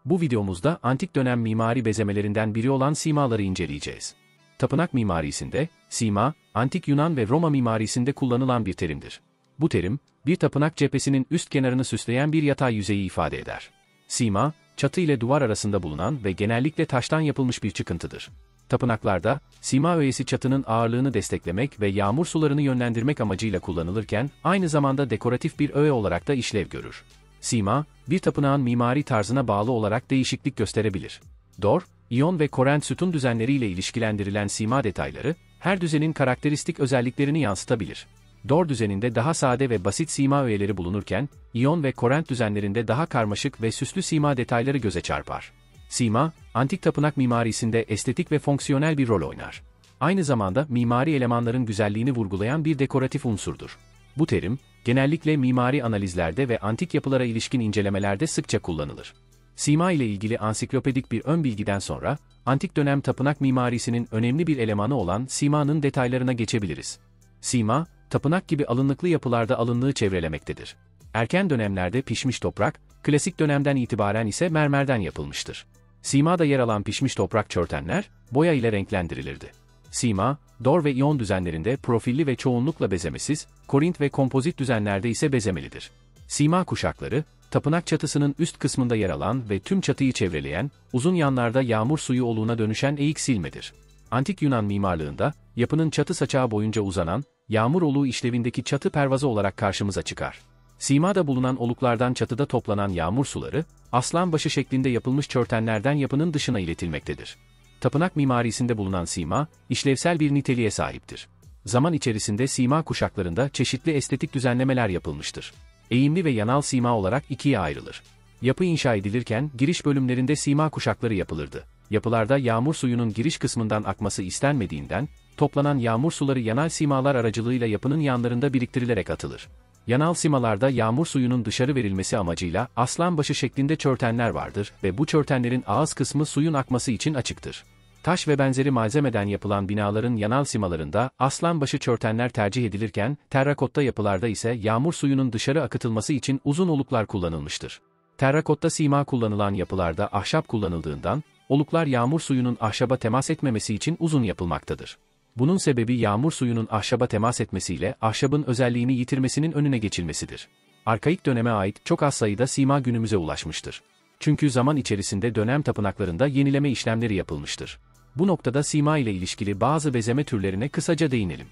Bu videomuzda antik dönem mimari bezemelerinden biri olan simaları inceleyeceğiz. Tapınak mimarisinde, sima, antik Yunan ve Roma mimarisinde kullanılan bir terimdir. Bu terim, bir tapınak cephesinin üst kenarını süsleyen bir yatay yüzeyi ifade eder. Sima, çatı ile duvar arasında bulunan ve genellikle taştan yapılmış bir çıkıntıdır. Tapınaklarda, sima öğesi çatının ağırlığını desteklemek ve yağmur sularını yönlendirmek amacıyla kullanılırken, aynı zamanda dekoratif bir öğe olarak da işlev görür. Sima, bir tapınağın mimari tarzına bağlı olarak değişiklik gösterebilir. Dor, İyon ve Korent sütun düzenleriyle ilişkilendirilen sima detayları, her düzenin karakteristik özelliklerini yansıtabilir. Dor düzeninde daha sade ve basit sima öğeleri bulunurken, İyon ve Korent düzenlerinde daha karmaşık ve süslü sima detayları göze çarpar. Sima, antik tapınak mimarisinde estetik ve fonksiyonel bir rol oynar. Aynı zamanda mimari elemanların güzelliğini vurgulayan bir dekoratif unsurdur. Bu terim, genellikle mimari analizlerde ve antik yapılara ilişkin incelemelerde sıkça kullanılır. Sima ile ilgili ansiklopedik bir ön bilgiden sonra, antik dönem tapınak mimarisinin önemli bir elemanı olan simanın detaylarına geçebiliriz. Sima, tapınak gibi alınlıklı yapılarda alınlığı çevrelemektedir. Erken dönemlerde pişmiş toprak, klasik dönemden itibaren ise mermerden yapılmıştır. Simada yer alan pişmiş toprak çörtenler, boya ile renklendirilirdi. Sima, Dor ve İyon düzenlerinde profilli ve çoğunlukla bezemesiz, Korint ve kompozit düzenlerde ise bezemelidir. Sima kuşakları, tapınak çatısının üst kısmında yer alan ve tüm çatıyı çevreleyen, uzun yanlarda yağmur suyu oluğuna dönüşen eğik silmedir. Antik Yunan mimarlığında, yapının çatı saçağı boyunca uzanan, yağmur oluğu işlevindeki çatı pervazı olarak karşımıza çıkar. Simada bulunan oluklardan çatıda toplanan yağmur suları, aslan başı şeklinde yapılmış çörtenlerden yapının dışına iletilmektedir. Tapınak mimarisinde bulunan sima, işlevsel bir niteliğe sahiptir. Zaman içerisinde sima kuşaklarında çeşitli estetik düzenlemeler yapılmıştır. Eğimli ve yanal sima olarak ikiye ayrılır. Yapı inşa edilirken giriş bölümlerinde sima kuşakları yapılırdı. Yapılarda yağmur suyunun giriş kısmından akması istenmediğinden, toplanan yağmur suları yanal simalar aracılığıyla yapının yanlarında biriktirilerek atılır. Yanal simalarda yağmur suyunun dışarı verilmesi amacıyla aslan başı şeklinde çörtenler vardır ve bu çörtenlerin ağız kısmı suyun akması için açıktır. Taş ve benzeri malzemeden yapılan binaların yanal simalarında aslan başı çörtenler tercih edilirken, terrakotta yapılarda ise yağmur suyunun dışarı akıtılması için uzun oluklar kullanılmıştır. Terrakotta sima kullanılan yapılarda ahşap kullanıldığından, oluklar yağmur suyunun ahşaba temas etmemesi için uzun yapılmaktadır. Bunun sebebi yağmur suyunun ahşaba temas etmesiyle ahşabın özelliğini yitirmesinin önüne geçilmesidir. Arkaik döneme ait çok az sayıda sima günümüze ulaşmıştır. Çünkü zaman içerisinde dönem tapınaklarında yenileme işlemleri yapılmıştır. Bu noktada sima ile ilişkili bazı bezeme türlerine kısaca değinelim.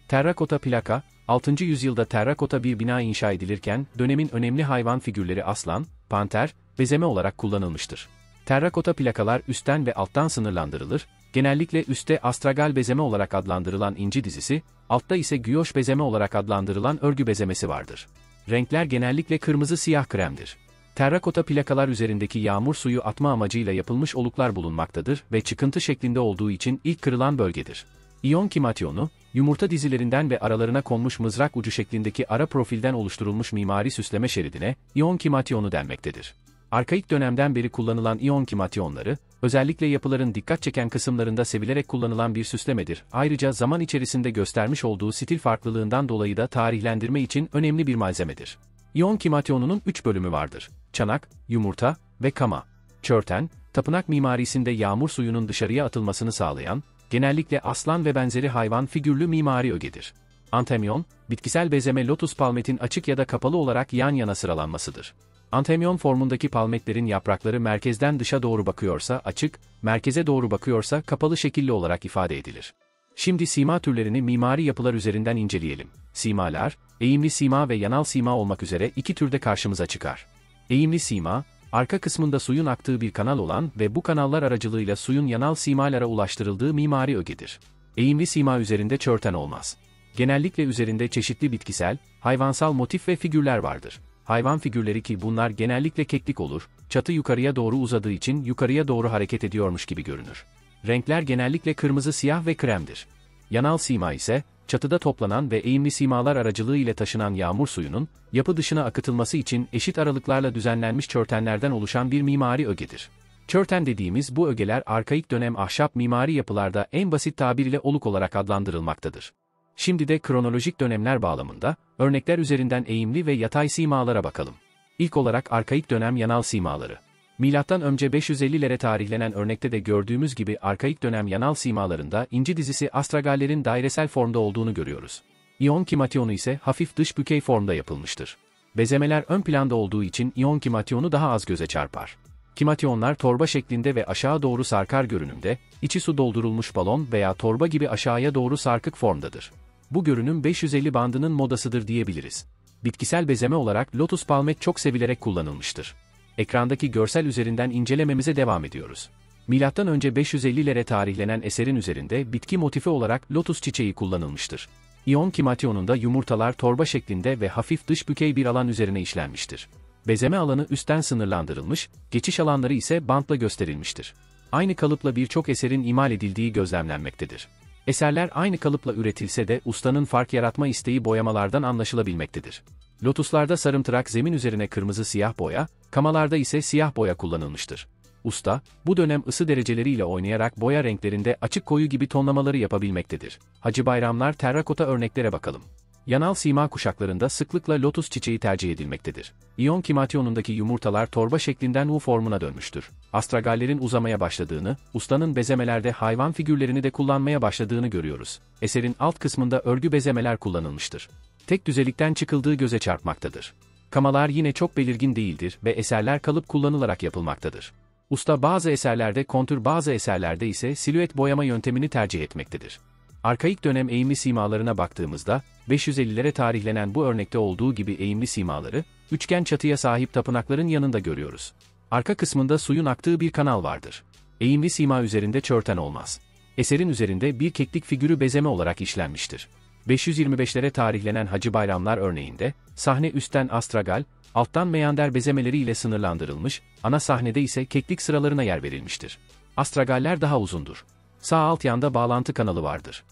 Terrakota plaka, 6. yüzyılda terrakota bir bina inşa edilirken dönemin önemli hayvan figürleri aslan, panter, bezeme olarak kullanılmıştır. Terrakota plakalar üstten ve alttan sınırlandırılır, genellikle üstte astragal bezeme olarak adlandırılan inci dizisi, altta ise güyoş bezeme olarak adlandırılan örgü bezemesi vardır. Renkler genellikle kırmızı siyah kremdir. Terrakota plakalar üzerindeki yağmur suyu atma amacıyla yapılmış oluklar bulunmaktadır ve çıkıntı şeklinde olduğu için ilk kırılan bölgedir. İyon kimatyonu, yumurta dizilerinden ve aralarına konmuş mızrak ucu şeklindeki ara profilden oluşturulmuş mimari süsleme şeridine İyon kimatyonu denmektedir. Arkaik dönemden beri kullanılan İyon kimatyonları, özellikle yapıların dikkat çeken kısımlarında sevilerek kullanılan bir süslemedir. Ayrıca zaman içerisinde göstermiş olduğu stil farklılığından dolayı da tarihlendirme için önemli bir malzemedir. İyon kimatyonunun 3 bölümü vardır: çanak, yumurta ve kama. Çörten, tapınak mimarisinde yağmur suyunun dışarıya atılmasını sağlayan, genellikle aslan ve benzeri hayvan figürlü mimari ögedir. Antemyon, bitkisel bezeme lotus palmetin açık ya da kapalı olarak yan yana sıralanmasıdır. Antemyon formundaki palmetlerin yaprakları merkezden dışa doğru bakıyorsa açık, merkeze doğru bakıyorsa kapalı şekilli olarak ifade edilir. Şimdi sima türlerini mimari yapılar üzerinden inceleyelim. Simalar, eğimli sima ve yanal sima olmak üzere iki türde karşımıza çıkar. Eğimli sima, arka kısmında suyun aktığı bir kanal olan ve bu kanallar aracılığıyla suyun yanal simalara ulaştırıldığı mimari ögedir. Eğimli sima üzerinde çörten olmaz. Genellikle üzerinde çeşitli bitkisel, hayvansal motif ve figürler vardır. Hayvan figürleri ki bunlar genellikle keklik olur, çatı yukarıya doğru uzadığı için yukarıya doğru hareket ediyormuş gibi görünür. Renkler genellikle kırmızı, siyah ve kremdir. Yanal sima ise, çatıda toplanan ve eğimli simalar aracılığı ile taşınan yağmur suyunun, yapı dışına akıtılması için eşit aralıklarla düzenlenmiş çörtenlerden oluşan bir mimari ögedir. Çörten dediğimiz bu ögeler arkaik dönem ahşap mimari yapılarda en basit tabir ile oluk olarak adlandırılmaktadır. Şimdi de kronolojik dönemler bağlamında, örnekler üzerinden eğimli ve yatay simalara bakalım. İlk olarak arkaik dönem yanal simaları. Milattan önce 550'lere tarihlenen örnekte de gördüğümüz gibi arkaik dönem yanal simalarında inci dizisi astragallerin dairesel formda olduğunu görüyoruz. İyon kimatyonu ise hafif dış bükey formda yapılmıştır. Bezemeler ön planda olduğu için iyon kimatyonu daha az göze çarpar. Kimatyonlar torba şeklinde ve aşağı doğru sarkar görünümde, içi su doldurulmuş balon veya torba gibi aşağıya doğru sarkık formdadır. Bu görünüm 550 bandının modasıdır diyebiliriz. Bitkisel bezeme olarak lotus palmet çok sevilerek kullanılmıştır. Ekrandaki görsel üzerinden incelememize devam ediyoruz. Milattan önce 550'lere tarihlenen eserin üzerinde bitki motifi olarak lotus çiçeği kullanılmıştır. İyon kimatyonunda yumurtalar torba şeklinde ve hafif dış bükey bir alan üzerine işlenmiştir. Bezeme alanı üstten sınırlandırılmış, geçiş alanları ise bantla gösterilmiştir. Aynı kalıpla birçok eserin imal edildiği gözlemlenmektedir. Eserler aynı kalıpla üretilse de ustanın fark yaratma isteği boyamalardan anlaşılabilmektedir. Lotuslarda sarımtırak zemin üzerine kırmızı siyah boya, kamalarda ise siyah boya kullanılmıştır. Usta, bu dönem ısı dereceleriyle oynayarak boya renklerinde açık koyu gibi tonlamaları yapabilmektedir. Hacı Bayramlar terrakota örneklere bakalım. Yanal sima kuşaklarında sıklıkla lotus çiçeği tercih edilmektedir. İyon kimatyonundaki yumurtalar torba şeklinden U formuna dönmüştür. Astragallerin uzamaya başladığını, ustanın bezemelerde hayvan figürlerini de kullanmaya başladığını görüyoruz. Eserin alt kısmında örgü bezemeler kullanılmıştır. Tek düzelikten çıkıldığı göze çarpmaktadır. Kamalar yine çok belirgin değildir ve eserler kalıp kullanılarak yapılmaktadır. Usta bazı eserlerde kontür, bazı eserlerde ise silüet boyama yöntemini tercih etmektedir. Arkaik dönem eğimli simalarına baktığımızda, 550'lere tarihlenen bu örnekte olduğu gibi eğimli simaları, üçgen çatıya sahip tapınakların yanında görüyoruz. Arka kısmında suyun aktığı bir kanal vardır. Eğimli sima üzerinde çörten olmaz. Eserin üzerinde bir keklik figürü bezeme olarak işlenmiştir. 525'lere tarihlenen Hacı Bayramlar örneğinde, sahne üstten astragal, alttan meander bezemeleri ile sınırlandırılmış, ana sahnede ise keklik sıralarına yer verilmiştir. Astragaller daha uzundur. Sağ alt yanda bağlantı kanalı vardır.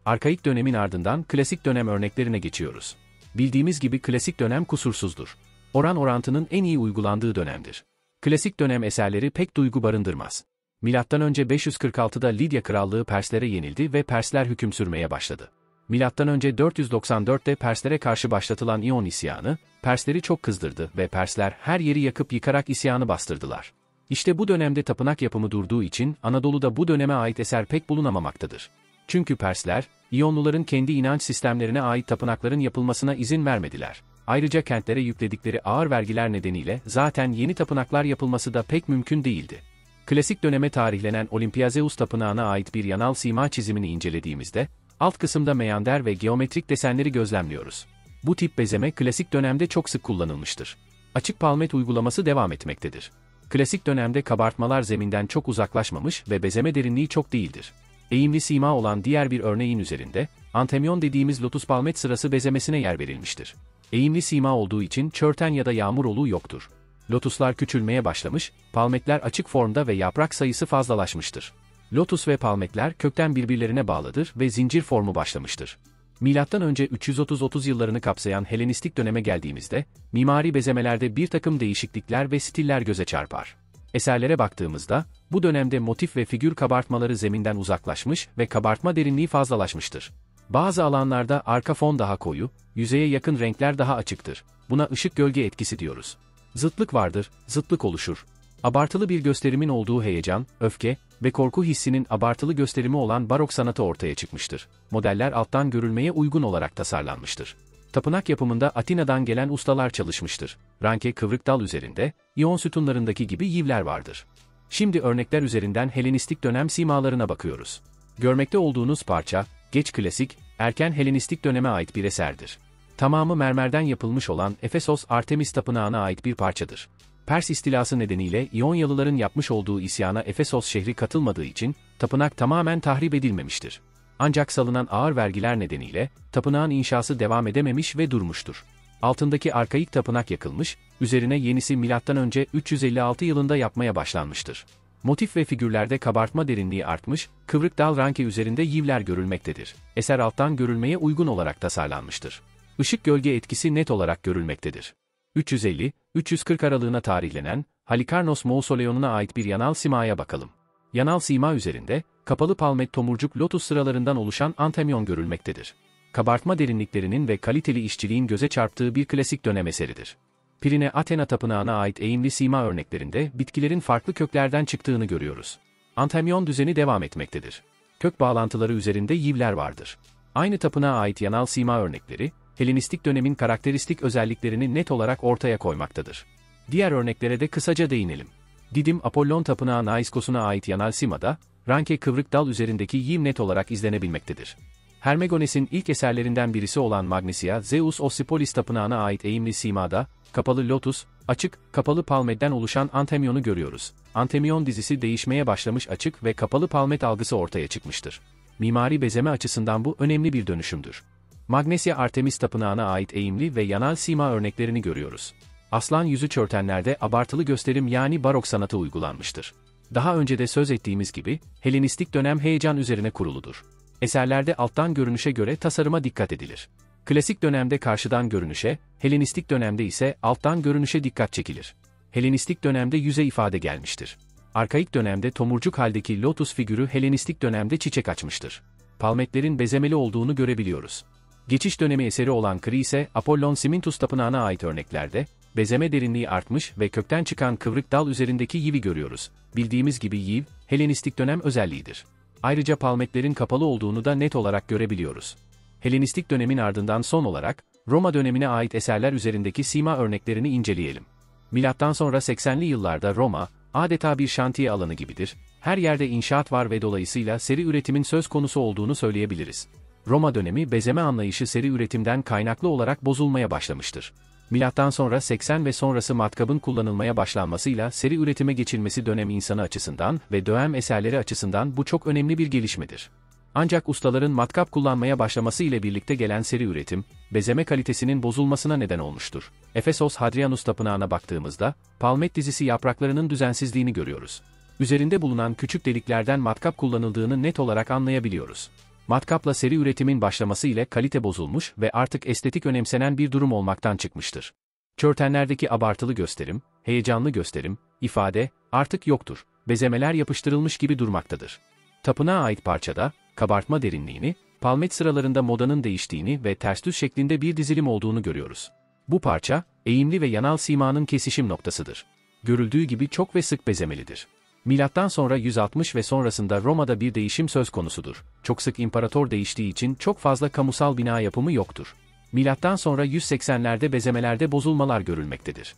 Arkaik dönemin ardından klasik dönem örneklerine geçiyoruz. Bildiğimiz gibi klasik dönem kusursuzdur. Oran orantının en iyi uygulandığı dönemdir. Klasik dönem eserleri pek duygu barındırmaz. Milattan önce 546'da Lidya Krallığı Perslere yenildi ve Persler hüküm sürmeye başladı. Milattan önce 494'te Perslere karşı başlatılan İyon isyanı, Persleri çok kızdırdı ve Persler her yeri yakıp yıkarak isyanı bastırdılar. İşte bu dönemde tapınak yapımı durduğu için Anadolu'da bu döneme ait eser pek bulunamamaktadır. Çünkü Persler, İyonluların kendi inanç sistemlerine ait tapınakların yapılmasına izin vermediler. Ayrıca kentlere yükledikleri ağır vergiler nedeniyle zaten yeni tapınaklar yapılması da pek mümkün değildi. Klasik döneme tarihlenen Olimpiazeus Tapınağı'na ait bir yanal sima çizimini incelediğimizde, alt kısımda meander ve geometrik desenleri gözlemliyoruz. Bu tip bezeme klasik dönemde çok sık kullanılmıştır. Açık palmet uygulaması devam etmektedir. Klasik dönemde kabartmalar zeminden çok uzaklaşmamış ve bezeme derinliği çok değildir. Eğimli sima olan diğer bir örneğin üzerinde, antemyon dediğimiz lotus palmet sırası bezemesine yer verilmiştir. Eğimli sima olduğu için çörten ya da yağmur oluğu yoktur. Lotuslar küçülmeye başlamış, palmetler açık formda ve yaprak sayısı fazlalaşmıştır. Lotus ve palmetler kökten birbirlerine bağlıdır ve zincir formu başlamıştır. Milattan önce 330 yıllarını kapsayan Helenistik döneme geldiğimizde, mimari bezemelerde bir takım değişiklikler ve stiller göze çarpar. Eserlere baktığımızda, bu dönemde motif ve figür kabartmaları zeminden uzaklaşmış ve kabartma derinliği fazlalaşmıştır. Bazı alanlarda arka fon daha koyu, yüzeye yakın renkler daha açıktır. Buna ışık gölge etkisi diyoruz. Zıtlık vardır, zıtlık oluşur. Abartılı bir gösterimin olduğu heyecan, öfke ve korku hissinin abartılı gösterimi olan barok sanatı ortaya çıkmıştır. Modeller alttan görülmeye uygun olarak tasarlanmıştır. Tapınak yapımında Atina'dan gelen ustalar çalışmıştır. Ranke kıvrık dal üzerinde, İyon sütunlarındaki gibi yivler vardır. Şimdi örnekler üzerinden Helenistik dönem simalarına bakıyoruz. Görmekte olduğunuz parça, geç klasik, erken Helenistik döneme ait bir eserdir. Tamamı mermerden yapılmış olan Efesos Artemis Tapınağı'na ait bir parçadır. Pers istilası nedeniyle İyonyalıların yapmış olduğu isyana Efesos şehri katılmadığı için, tapınak tamamen tahrip edilmemiştir. Ancak salınan ağır vergiler nedeniyle, tapınağın inşası devam edememiş ve durmuştur. Altındaki arkaik tapınak yakılmış, üzerine yenisi M.Ö. 356 yılında yapmaya başlanmıştır. Motif ve figürlerde kabartma derinliği artmış, kıvrık dal ranke üzerinde yivler görülmektedir. Eser alttan görülmeye uygun olarak tasarlanmıştır. Işık gölge etkisi net olarak görülmektedir. 350-340 aralığına tarihlenen Halikarnos Mausoleonu'na ait bir yanal simaya bakalım. Yanal sima üzerinde, kapalı palmet tomurcuk lotus sıralarından oluşan antemyon görülmektedir. Kabartma derinliklerinin ve kaliteli işçiliğin göze çarptığı bir klasik dönem eseridir. Pirine Athena tapınağına ait eğimli sima örneklerinde bitkilerin farklı köklerden çıktığını görüyoruz. Antemyon düzeni devam etmektedir. Kök bağlantıları üzerinde yivler vardır. Aynı tapınağa ait yanal sima örnekleri, Helenistik dönemin karakteristik özelliklerini net olarak ortaya koymaktadır. Diğer örneklere de kısaca değinelim. Didim Apollon tapınağı Naiskos'una ait yanal simada, Ranke kıvrık dal üzerindeki yiv net olarak izlenebilmektedir. Hermogenes'in ilk eserlerinden birisi olan Magnesia Zeus Ossipolis tapınağına ait eğimli simada, kapalı lotus, açık, kapalı palmetten oluşan antemyonu görüyoruz. Antemyon dizisi değişmeye başlamış, açık ve kapalı palmet algısı ortaya çıkmıştır. Mimari bezeme açısından bu önemli bir dönüşümdür. Magnesia Artemis tapınağına ait eğimli ve yanal sima örneklerini görüyoruz. Aslan yüzü çörtenlerde abartılı gösterim yani barok sanatı uygulanmıştır. Daha önce de söz ettiğimiz gibi, Helenistik dönem heyecan üzerine kuruludur. Eserlerde alttan görünüşe göre tasarıma dikkat edilir. Klasik dönemde karşıdan görünüşe, Helenistik dönemde ise alttan görünüşe dikkat çekilir. Helenistik dönemde yüze ifade gelmiştir. Arkaik dönemde tomurcuk haldeki lotus figürü Helenistik dönemde çiçek açmıştır. Palmetlerin bezemeli olduğunu görebiliyoruz. Geçiş dönemi eseri olan Kri ise Apollon Simintus tapınağına ait örneklerde, bezeme derinliği artmış ve kökten çıkan kıvrık dal üzerindeki yivi görüyoruz. Bildiğimiz gibi yiv, Helenistik dönem özelliğidir. Ayrıca palmetlerin kapalı olduğunu da net olarak görebiliyoruz. Helenistik dönemin ardından son olarak, Roma dönemine ait eserler üzerindeki sima örneklerini inceleyelim. Milattan sonra 80'li yıllarda Roma, adeta bir şantiye alanı gibidir. Her yerde inşaat var ve dolayısıyla seri üretimin söz konusu olduğunu söyleyebiliriz. Roma dönemi bezeme anlayışı seri üretimden kaynaklı olarak bozulmaya başlamıştır. Milattan sonra 80 ve sonrası matkabın kullanılmaya başlanmasıyla seri üretime geçilmesi dönem insanı açısından ve dönem eserleri açısından bu çok önemli bir gelişmedir. Ancak ustaların matkap kullanmaya başlaması ile birlikte gelen seri üretim, bezeme kalitesinin bozulmasına neden olmuştur. Efesos Hadrianus tapınağına baktığımızda, palmet dizisi yapraklarının düzensizliğini görüyoruz. Üzerinde bulunan küçük deliklerden matkap kullanıldığını net olarak anlayabiliyoruz. Matkapla seri üretimin başlaması ile kalite bozulmuş ve artık estetik önemsenen bir durum olmaktan çıkmıştır. Çörtenlerdeki abartılı gösterim, heyecanlı gösterim, ifade, artık yoktur. Bezemeler yapıştırılmış gibi durmaktadır. Tapınağa ait parçada, kabartma derinliğini, palmet sıralarında modanın değiştiğini ve ters düz şeklinde bir dizilim olduğunu görüyoruz. Bu parça, eğimli ve yanal simanın kesişim noktasıdır. Görüldüğü gibi çok ve sık bezemelidir. Milattan sonra 160 ve sonrasında Roma'da bir değişim söz konusudur. Çok sık imparator değiştiği için çok fazla kamusal bina yapımı yoktur. Milattan sonra 180'lerde bezemelerde bozulmalar görülmektedir.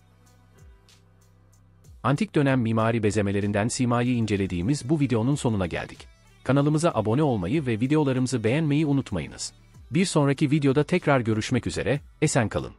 Antik dönem mimari bezemelerinden simayı incelediğimiz bu videonun sonuna geldik. Kanalımıza abone olmayı ve videolarımızı beğenmeyi unutmayınız. Bir sonraki videoda tekrar görüşmek üzere, esen kalın.